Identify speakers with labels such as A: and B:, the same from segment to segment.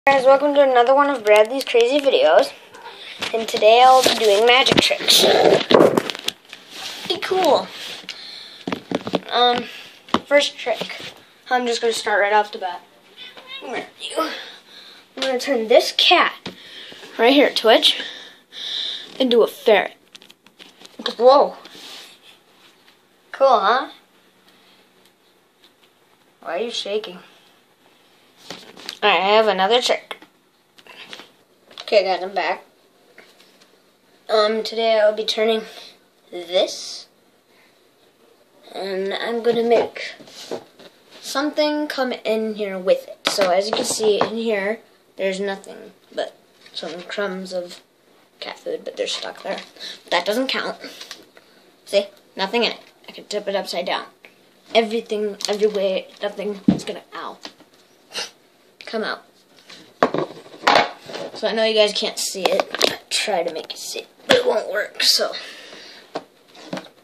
A: Guys, welcome to another one of Bradley's crazy videos, and today I'll be doing magic tricks. Be cool. First trick. I'm just going to start right off the bat. Where are you? I'm going to turn this cat, right here, Twitch, into a ferret. Whoa. Cool, huh? Why are you shaking? Alright, I have another trick. Okay guys, I'm back. Today I'll be turning this, and I'm gonna make something come in here with it. So as you can see in here, there's nothing but some crumbs of cat food, but they're stuck there. That doesn't count. See? Nothing in it. I can tip it upside down. Everything, everywhere, nothing is gonna, ow, come out. So I know you guys can't see it. I try to make you see it, but it won't work. So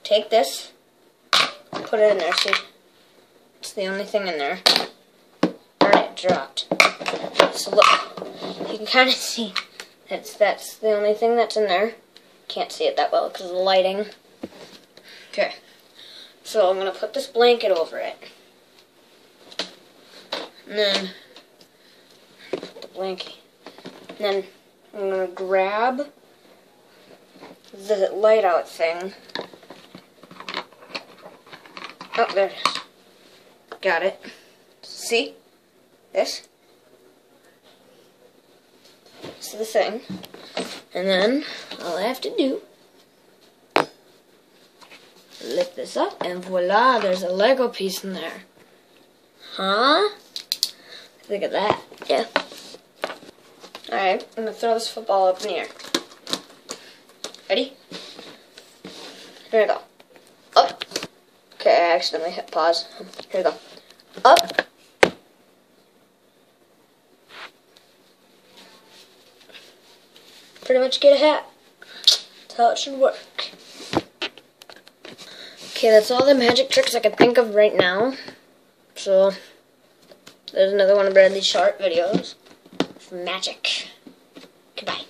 A: take this, put it in there. See, it's the only thing in there. Darn it, dropped. So look, you can kind of see that's the only thing that's in there. Can't see it that well because of the lighting. Okay, so I'm gonna put this blanket over it, and then put the blanket. And then I'm going to grab the light out thing. Oh, there it is. Got it. See? This? This is the thing. And then all I have to do, lift this up, and voila, there's a Lego piece in there. Huh? Look at that. Yeah. Alright, I'm going to throw this football up in the air. Ready? Here we go. Up. Okay, I accidentally hit pause. Here we go. Up. Pretty much get a hat. That's how it should work. Okay, that's all the magic tricks I can think of right now. So, there's another one of Bradley's short videos. Magic. Goodbye.